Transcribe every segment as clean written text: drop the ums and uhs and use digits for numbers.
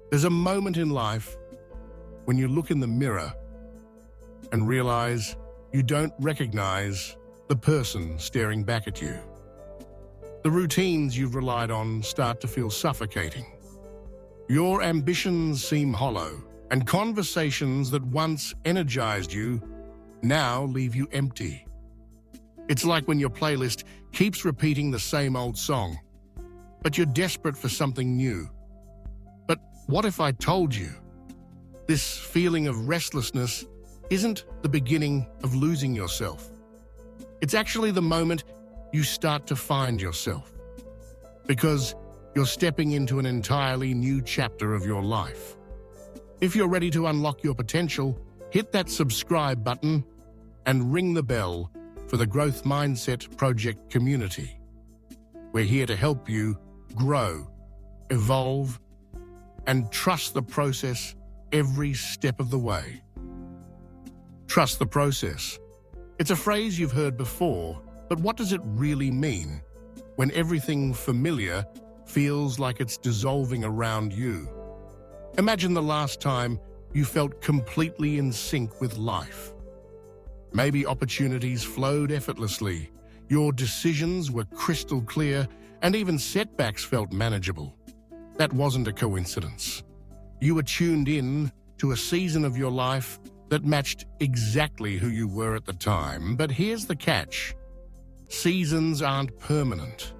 There's a moment in life when you look in the mirror and realize you don't recognize the person staring back at you. The routines you've relied on start to feel suffocating. Your ambitions seem hollow, and conversations that once energized you now leave you empty. It's like when your playlist keeps repeating the same old song, but you're desperate for something new. But what if I told you this feeling of restlessness isn't the beginning of losing yourself? It's actually the moment you start to find yourself, because you're stepping into an entirely new chapter of your life. If you're ready to unlock your potential, hit that subscribe button and ring the bell for the Growth Mindset Project community. We're here to help you grow, evolve, and trust the process every step of the way. Trust the process. It's a phrase you've heard before, but what does it really mean when everything familiar feels like it's dissolving around you? Imagine the last time you felt completely in sync with life. Maybe opportunities flowed effortlessly, your decisions were crystal clear, and even setbacks felt manageable. That wasn't a coincidence. You were tuned in to a season of your life that matched exactly who you were at the time. But here's the catch. Seasons aren't permanent.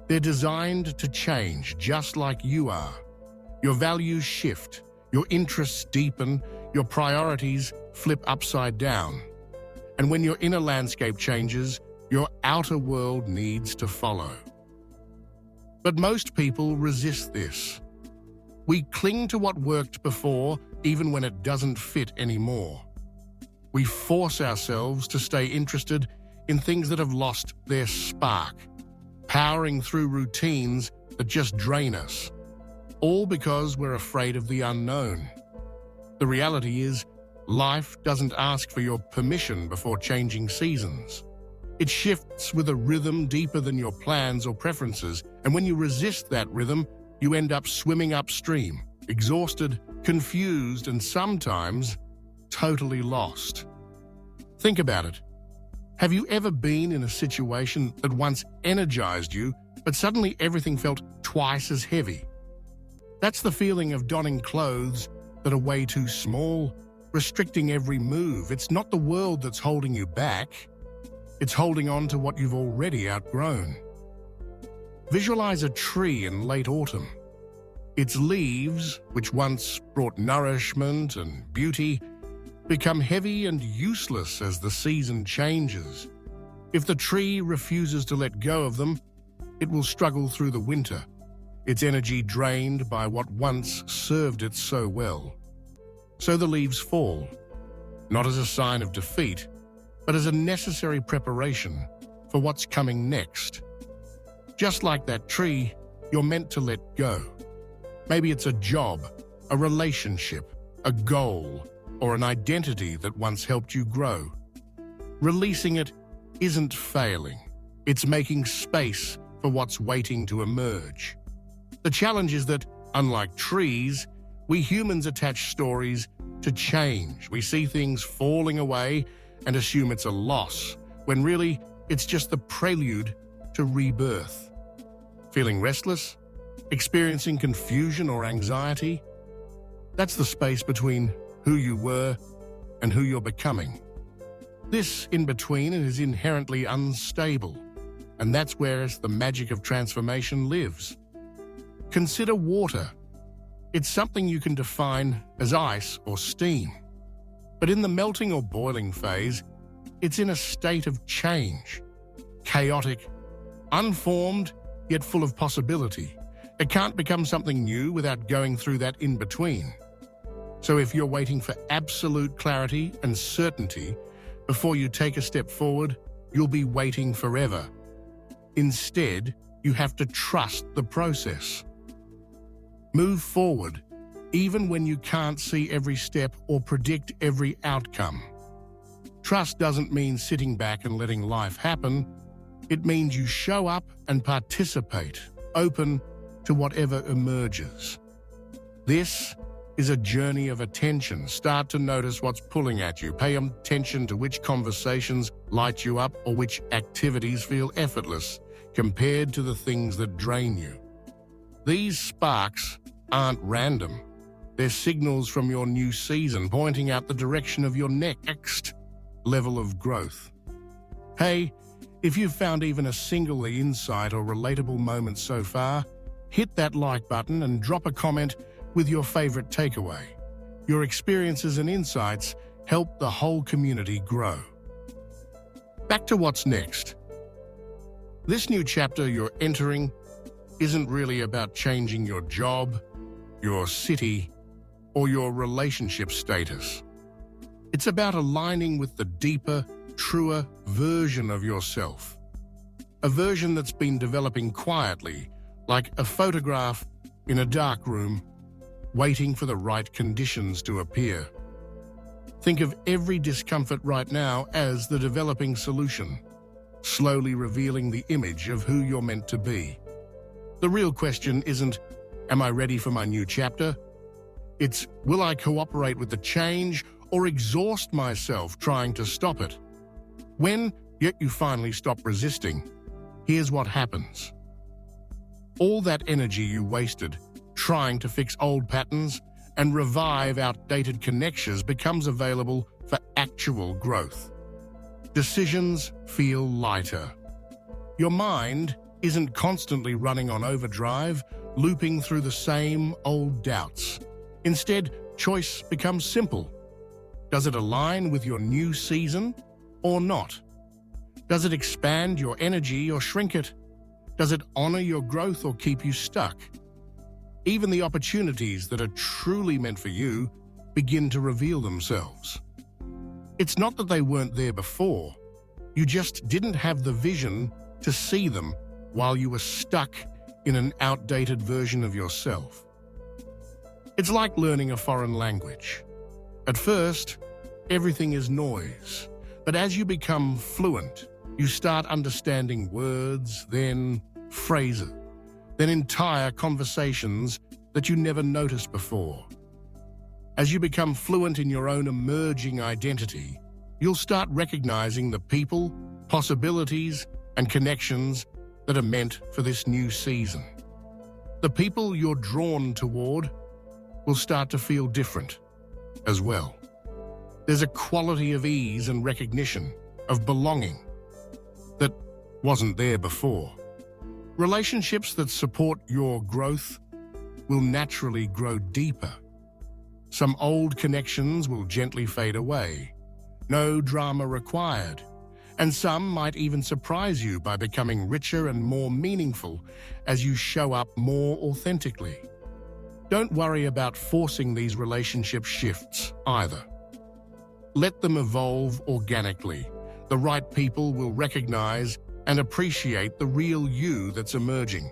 They're designed to change, just like you are. Your values shift, your interests deepen, your priorities flip upside down. And when your inner landscape changes, your outer world needs to follow. But most people resist this. We cling to what worked before, even when it doesn't fit anymore. We force ourselves to stay interested in things that have lost their spark, powering through routines that just drain us, all because we're afraid of the unknown. The reality is, life doesn't ask for your permission before changing seasons. It shifts with a rhythm deeper than your plans or preferences, and when you resist that rhythm, you end up swimming upstream, exhausted, confused, and sometimes totally lost. Think about it. Have you ever been in a situation that once energized you, but suddenly everything felt twice as heavy? That's the feeling of donning clothes that are way too small, restricting every move. It's not the world that's holding you back. It's holding on to what you've already outgrown. Visualize a tree in late autumn. Its leaves, which once brought nourishment and beauty, become heavy and useless as the season changes. If the tree refuses to let go of them, it will struggle through the winter, its energy drained by what once served it so well. So the leaves fall, not as a sign of defeat, but as a necessary preparation for what's coming next. Just like that tree, you're meant to let go. Maybe it's a job, a relationship, a goal, or an identity that once helped you grow. Releasing it isn't failing. It's making space for what's waiting to emerge. The challenge is that, unlike trees, we humans attach stories to change. We see things falling away and assume it's a loss, when really it's just the prelude to rebirth. Feeling restless? Experiencing confusion or anxiety? That's the space between who you were and who you're becoming. This in-between is inherently unstable, and that's where the magic of transformation lives. Consider water. It's something you can define as ice or steam. But in the melting or boiling phase, it's in a state of change. Chaotic, unformed, yet full of possibility. It can't become something new without going through that in-between. So if you're waiting for absolute clarity and certainty before you take a step forward, you'll be waiting forever. Instead, you have to trust the process. Move forward, even when you can't see every step or predict every outcome. Trust doesn't mean sitting back and letting life happen. It means you show up and participate, open to whatever emerges. This is a journey of attention. Start to notice what's pulling at you. Pay attention to which conversations light you up or which activities feel effortless compared to the things that drain you. These sparks aren't random. They're signals from your new season, pointing out the direction of your next level of growth. Hey, if you've found even a single insight or relatable moment so far, hit that like button and drop a comment with your favorite takeaway. Your experiences and insights help the whole community grow. Back to what's next. This new chapter you're entering isn't really about changing your job, your city, or your relationship status. It's about aligning with the deeper, truer version of yourself. A version that's been developing quietly, like a photograph in a dark room, waiting for the right conditions to appear. Think of every discomfort right now as the developing solution, slowly revealing the image of who you're meant to be. The real question isn't, am I ready for my new chapter? It's, will I cooperate with the change or exhaust myself trying to stop it? When yet you finally stop resisting, here's what happens. All that energy you wasted trying to fix old patterns and revive outdated connections becomes available for actual growth. Decisions feel lighter. Your mind isn't constantly running on overdrive, looping through the same old doubts. Instead, choice becomes simple. Does it align with your new season or not? Does it expand your energy or shrink it? Does it honor your growth or keep you stuck? Even the opportunities that are truly meant for you begin to reveal themselves. It's not that they weren't there before. You just didn't have the vision to see them while you were stuck in an outdated version of yourself. It's like learning a foreign language. At first, everything is noise, but as you become fluent, you start understanding words, then phrases, then entire conversations that you never noticed before. As you become fluent in your own emerging identity, you'll start recognizing the people, possibilities, and connections that are meant for this new season. The people you're drawn toward will start to feel different as well. There's a quality of ease and recognition, of belonging, that wasn't there before. Relationships that support your growth will naturally grow deeper. Some old connections will gently fade away, no drama required, and some might even surprise you by becoming richer and more meaningful as you show up more authentically. Don't worry about forcing these relationship shifts either. Let them evolve organically. The right people will recognize and appreciate the real you that's emerging.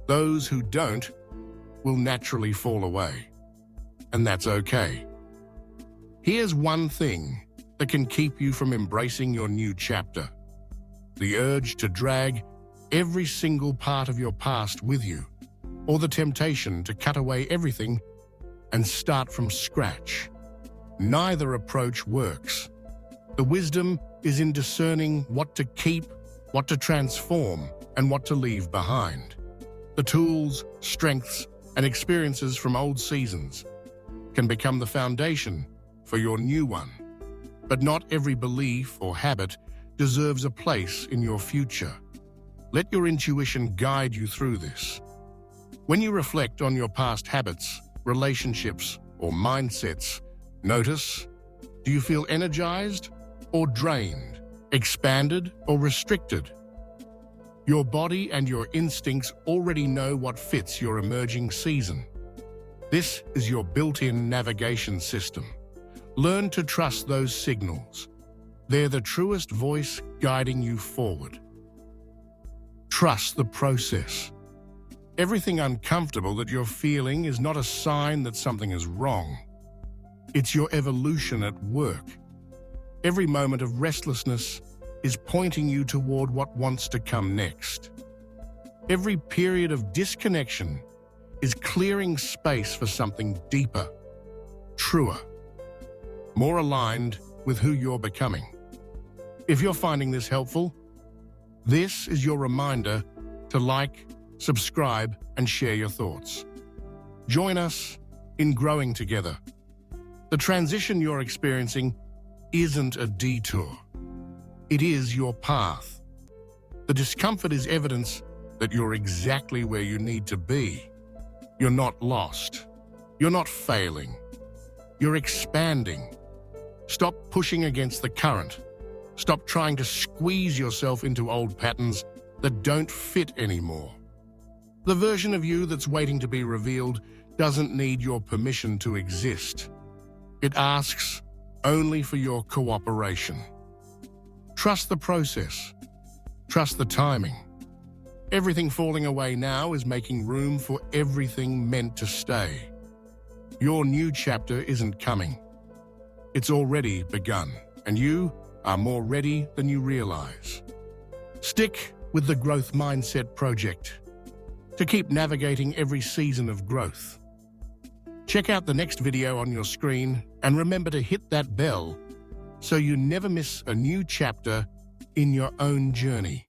Those who don't will naturally fall away, and that's okay. Here's one thing that can keep you from embracing your new chapter: the urge to drag every single part of your past with you, or the temptation to cut away everything and start from scratch. Neither approach works. The wisdom is in discerning what to keep, what to transform, and what to leave behind. The tools, strengths, and experiences from old seasons can become the foundation for your new one. But not every belief or habit deserves a place in your future. Let your intuition guide you through this. When you reflect on your past habits, relationships, or mindsets, notice, do you feel energized or drained, expanded or restricted? Your body and your instincts already know what fits your emerging season. This is your built-in navigation system. Learn to trust those signals. They're the truest voice guiding you forward. Trust the process. Everything uncomfortable that you're feeling is not a sign that something is wrong. It's your evolution at work. Every moment of restlessness is pointing you toward what wants to come next. Every period of disconnection is clearing space for something deeper, truer, more aligned with who you're becoming. If you're finding this helpful, this is your reminder to like, subscribe, and share your thoughts. Join us in growing together. The transition you're experiencing isn't a detour. It is your path. The discomfort is evidence that you're exactly where you need to be. You're not lost. You're not failing. You're expanding. Stop pushing against the current. Stop trying to squeeze yourself into old patterns that don't fit anymore. The version of you that's waiting to be revealed doesn't need your permission to exist. It asks only for your cooperation. Trust the process. Trust the timing. Everything falling away now is making room for everything meant to stay. Your new chapter isn't coming. It's already begun, and you are more ready than you realize. Stick with the Growth Mindset Project to keep navigating every season of growth. Check out the next video on your screen and remember to hit that bell so you never miss a new chapter in your own journey.